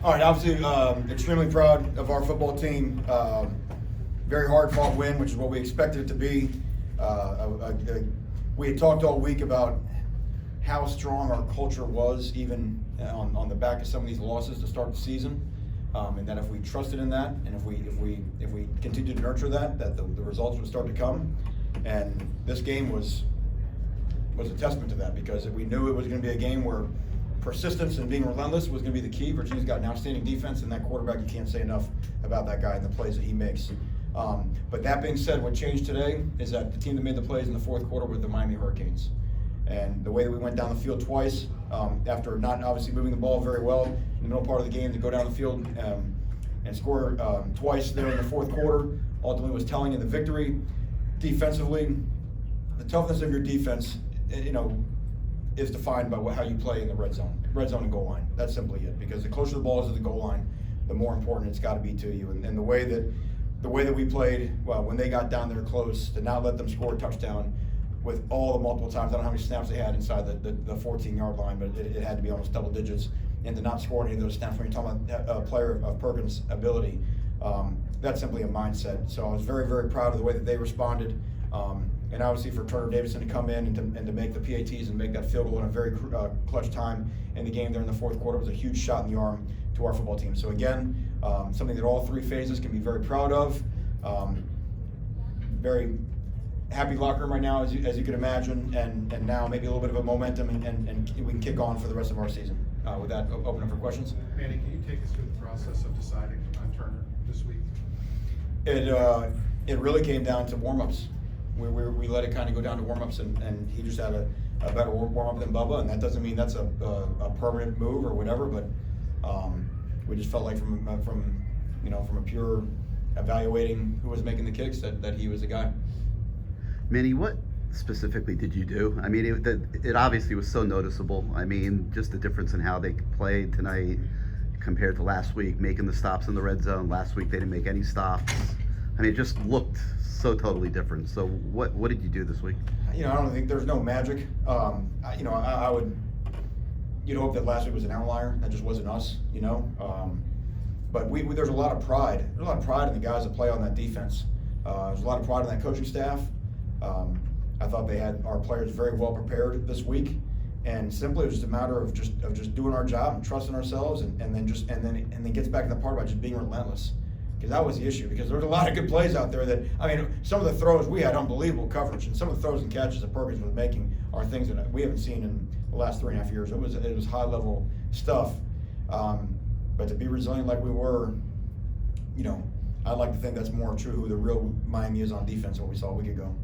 All right, obviously, extremely proud of our football team. Very hard-fought win, which is what we expected it to be. We had talked all week about how strong our culture was, even on the back of some of these losses to start the season, and that if we trusted in that, and if we continued to nurture that, the results would start to come. And this game was a testament to that, because we knew it was going to be a game where persistence and being relentless was going to be the key. Virginia's got an outstanding defense, and that quarterback, you can't say enough about that guy and the plays that he makes. But that being said, what changed today is that the team that made the plays in the fourth quarter were the Miami Hurricanes. And the way that we went down the field twice, after not obviously moving the ball very well in the middle part of the game, to go down the field and score twice there in the fourth quarter, ultimately was telling in the victory. Defensively, the toughness of your defense, is defined by how you play in the red zone and goal line. That's simply it. Because the closer the ball is to the goal line, the more important it's got to be to you. And the way that we played, well, when they got down there close, to not let them score a touchdown with all the multiple times. I don't know how many snaps they had inside the 14-yard line, but it had to be almost double digits. And to not score any of those snaps when you're talking about a player of Perkins' ability, that's simply a mindset. So I was very, very proud of the way that they responded. And obviously for Turner Davidson to come in and to make the PATs and make that field goal in a very clutch time in the game there in the fourth quarter was a huge shot in the arm to our football team. So again, something that all three phases can be very proud of. Very happy locker room right now, as you can imagine, and now maybe a little bit of a momentum, and we can kick on for the rest of our season. With that, open up for questions. Manny, can you take us through the process of deciding on Turner this week? It really came down to warm-ups. We let it kind of go down to warm-ups, and he just had a better warm-up than Bubba, and that doesn't mean that's a permanent move or whatever, but we just felt like from a pure evaluating who was making the kicks that he was the guy. Manny, what specifically did you do? I mean, it obviously was so noticeable. I mean, just the difference in how they played tonight compared to last week, making the stops in the red zone. Last week they didn't make any stops. I mean, it just looked so totally different. So what did you do this week? I don't think there's no magic. You'd hope that last week was an outlier. That just wasn't us, But there's a lot of pride. There's a lot of pride in the guys that play on that defense. There's a lot of pride in that coaching staff. I thought they had our players very well prepared this week, and simply it was just a matter of just doing our job and trusting ourselves, and then gets back to the part about just being relentless, because that was the issue. Because there was a lot of good plays out there some of the throws we had unbelievable coverage, and some of the throws and catches that Perkins was making are things that we haven't seen in the last 3.5 years. It was high level stuff, but to be resilient like we were, I'd like to think that's more true who the real Miami is on defense than what we saw a week ago.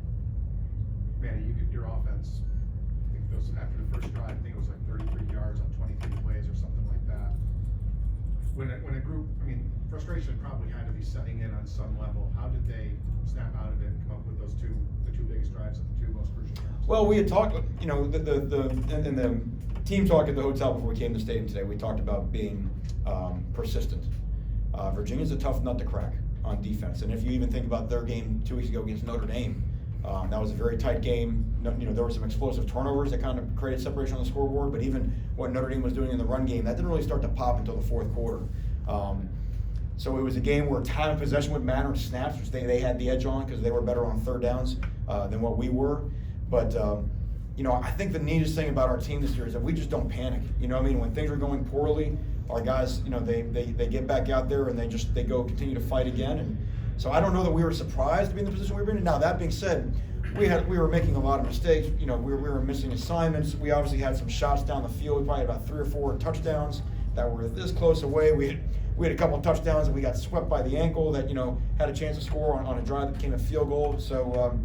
Manny, your offense, I think it was after the first drive, I think it was like 33 yards on 23 plays or something like that. When a group, frustration probably had to be setting in on some level. How did they snap out of it and come up with the two biggest drives at the two most crucial times? Well, we had talked, in the team talk at the hotel before we came to the stadium today, we talked about being persistent. Virginia's a tough nut to crack on defense, and if you even think about their game 2 weeks ago against Notre Dame, that was a very tight game. There were some explosive turnovers that kind of created separation on the scoreboard, but even what Notre Dame was doing in the run game, that didn't really start to pop until the fourth quarter. So it was a game where time of possession would matter in snaps, which they had the edge on because they were better on third downs than what we were. But I think the neatest thing about our team this year is that we just don't panic. When things are going poorly, our guys, they get back out there and they go continue to fight again. And so I don't know that we were surprised to be in the position we were in. Now that being said, we were making a lot of mistakes. We were missing assignments. We obviously had some shots down the field. We probably had about 3 or 4 touchdowns that were this close away. We had a couple of touchdowns that we got swept by the ankle that had a chance to score on a drive that became a field goal. So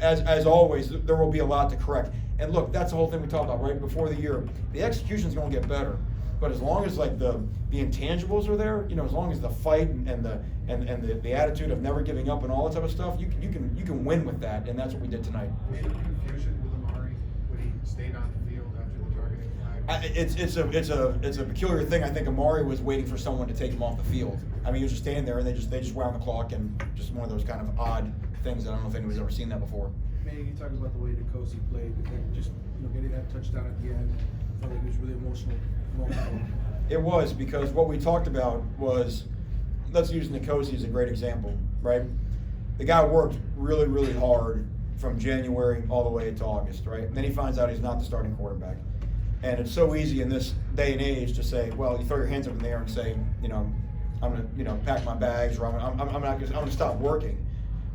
as always, there will be a lot to correct. And look, that's the whole thing we talked about right before the year. The execution is going to get better, but as long as the intangibles are there, as long as the fight and the attitude of never giving up and all that type of stuff, you can win with that, and that's what we did tonight. Was there confusion with Amari when he stayed on the field after the targeting flag? It's a peculiar thing. I think Amari was waiting for someone to take him off the field. He was just standing there, and they just wound the clock, and just one of those kind of odd things that I don't know if anybody's ever seen that before. Manny, you talk about the way Nkosi played, but then just getting that touchdown at the end, I felt like it was really emotional moment for him. It was, because what we talked about was, let's use Nkosi as a great example, right? The guy worked really, really hard from January all the way to August, right? And then he finds out he's not the starting quarterback. And it's so easy in this day and age to say, well, you throw your hands up in the air and say, you know, I'm gonna, you know, pack my bags, or I'm gonna stop working.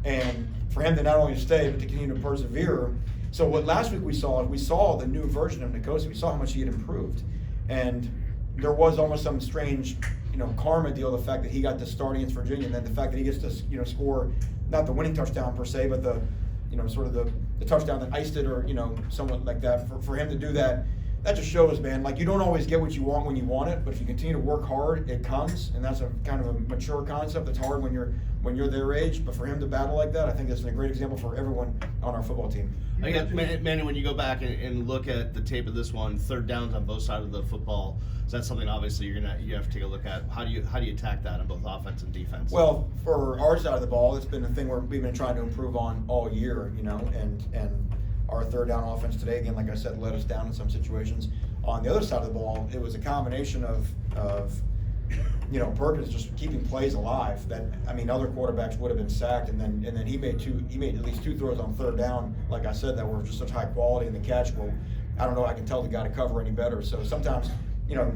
And for him to not only stay, but to continue to persevere. So what last week we saw the new version of Nkosi. We saw how much he had improved. And there was almost some strange, you know, karma deal, the fact that he got to start against Virginia, and then the fact that he gets to, you know, score not the winning touchdown per se, but the, you know, sort of the touchdown that iced it, or, you know, somewhat like that. For him to do that, that just shows, man, like, you don't always get what you want when you want it, but if you continue to work hard, it comes. And that's a kind of a mature concept. It's hard when you're their age, but for him to battle like that, I think that's a great example for everyone on our football team. I guess, Manny, when you go back and look at the tape of this one, third downs on both sides of the football, is that something obviously you have to take a look at? How do you attack that on both offense and defense? Well, for our side of the ball, it's been a thing where we've been trying to improve on all year, you know, and our third down offense today, again, like I said, let us down in some situations. On the other side of the ball, it was a combination of you know, Perkins just keeping plays alive that, I mean, other quarterbacks would have been sacked, and then he made at least two throws on third down, like I said, that were just such high quality in the catch. Well, I don't know, I can tell the guy to cover any better. So sometimes, you know,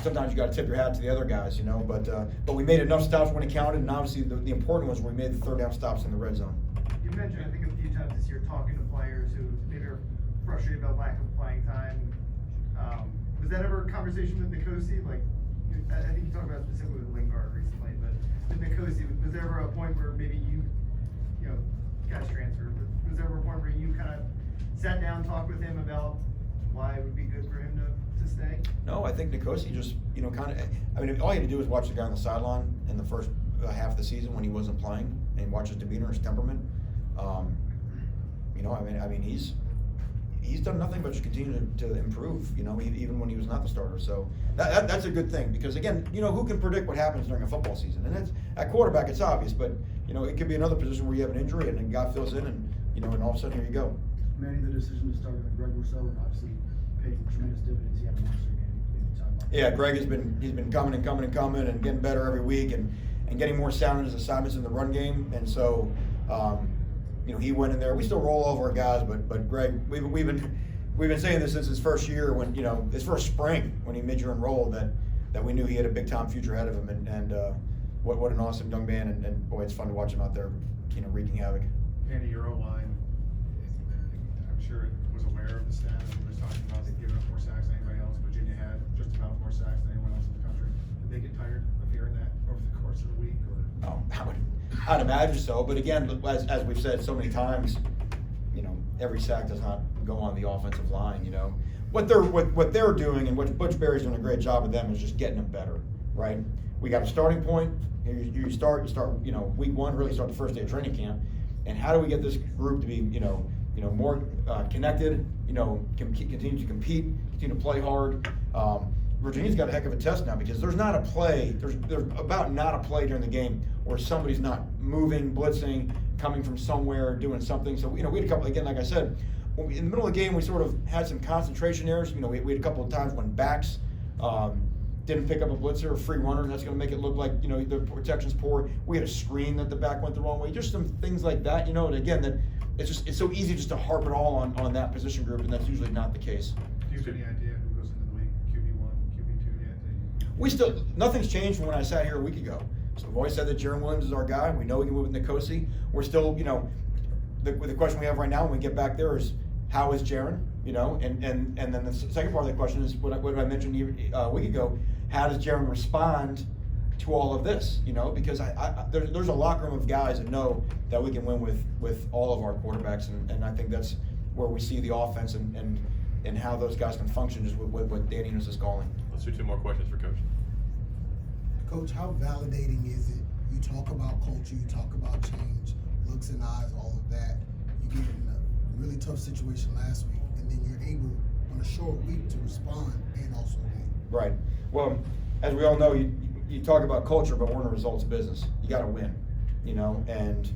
sometimes you got to tip your hat to the other guys, you know, but we made enough stops when it counted, and obviously the important ones were we made the third down stops in the red zone. You mentioned, I think, a few times this year talking to players who maybe are frustrated about lack of playing time. Was that ever a conversation with Nkosi? Like, I think you talked about specifically with Lingard recently, but with Nkosi, was there ever a point where maybe you know, guys transferred, but was there ever a point where you kind of sat down, talked with him about why it would be good for him to stay? No, I think Nkosi just, you know, kind of, I mean, all you had to do was watch the guy on the sideline in the first half of the season when he wasn't playing, and watch his demeanor, his temperament. You know, I mean, he's done nothing but just continue to improve, you know, even when he was not the starter. So that's a good thing, because again, you know, who can predict what happens during a football season? And it's, at quarterback, it's obvious, but you know, it could be another position where you have an injury and a guy fills in, and you know, and all of a sudden here you go. Manny, the decision to start with Greg Rousseau and obviously paid tremendous dividends. He had a monster game. Yeah, Greg he's been coming and getting better every week, and getting more sound in his assignments in the run game. And so, you know, he went in there. We still roll over our guys, but Greg, we've been saying this since his first year, when, you know, his first spring when he mid-year enrolled, that we knew he had a big time future ahead of him, and what an awesome young man, and boy, it's fun to watch him out there, you know, wreaking havoc. Andy, your O-line, I'm sure it was aware of the stat, and was talking about they've given up more sacks than anybody else. Virginia had just about more sacks than anyone else in the country. Did they get tired of hearing that over the course of the week, or? I'd imagine so, but again, as we've said so many times, you know, every sack does not go on the offensive line. You know, what they're doing, and what Butch Berry's doing a great job with them, is just getting them better, right? We got a starting point. You start, you know, week one, really start the first day of training camp, and how do we get this group to be, you know, more connected, you know, continue to compete, continue to play hard. Virginia's got a heck of a test now, because there's not a play, there's about not a play during the game where somebody's not moving, blitzing, coming from somewhere, doing something. So, you know, we had a couple, again, like I said, in the middle of the game, we sort of had some concentration errors. You know, we had a couple of times when backs didn't pick up a blitzer or free runner, and that's going to make it look like, you know, the protection's poor. We had a screen that the back went the wrong way. Just some things like that, you know, and again, that it's so easy just to harp it all on that position group, and that's usually not the case. Do you have any idea who goes into the week, QB1, QB2 yet? We still, nothing's changed from when I sat here a week ago. So I've always said that Jaron Williams is our guy. We know we can move with Nkosi. We're still, you know, the question we have right now when we get back there is, how is Jaron? You know, and then the second part of the question is what I mentioned a week ago. How does Jaron respond to all of this? You know, because there's a locker room of guys that know that we can win with all of our quarterbacks, and I think that's where we see the offense and how those guys can function just with what Danny Enos is calling. Let's do two more questions for Coach. Coach, how validating is it? You talk about culture, you talk about change, looks and eyes, all of that. You get in a really tough situation last week, and then you're able, on a short week, to respond and also win. Right. Well, as we all know, you talk about culture, but we're in a results business. You got to win, you know. And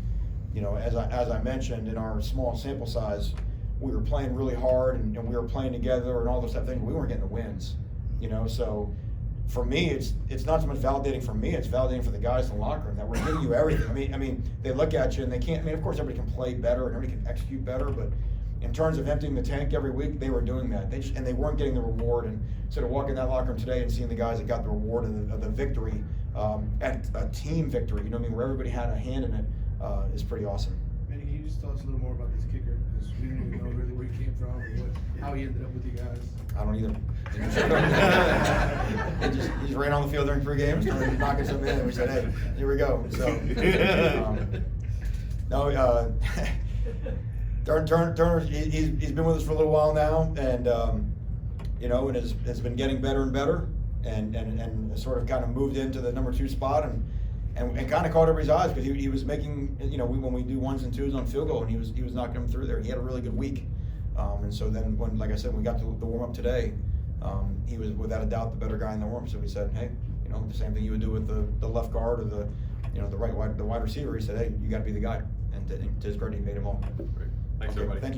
you know, as I mentioned, in our small sample size, we were playing really hard, and we were playing together and all those type of things. But we weren't getting the wins, you know. So for me, it's not so much validating for me, it's validating for the guys in the locker room that we're giving you everything. I mean, they look at you and they can't, of course everybody can play better and everybody can execute better, but in terms of emptying the tank every week, they were doing that. And they weren't getting the reward, and sort of walking that locker room today and seeing the guys that got the reward of the victory, and a team victory, you know what I mean, where everybody had a hand in it, is pretty awesome. Manny, can you just tell us a little more about this kicker? Because we didn't even know really where he came from or how he ended up with you guys. I don't either. He just ran on the field during 3 games, started knocking something in, and we said, hey, here we go. So, Turner, he's been with us for a little while now, and you know, and has been getting better and better, and sort of kind of moved into the number 2 spot, and kind of caught everybody's eyes because he was making, you know, when we do 1s and 2s on field goal, and he was knocking them through there. He had a really good week, and so then when, like I said, when we got to the warm up today, he was without a doubt the better guy in the warm. So we said, hey, you know, the same thing you would do with the left guard or the wide receiver. He said, hey, you got to be the guy, and to his credit, he made them all. Great. Thanks, Okay, everybody. thank you.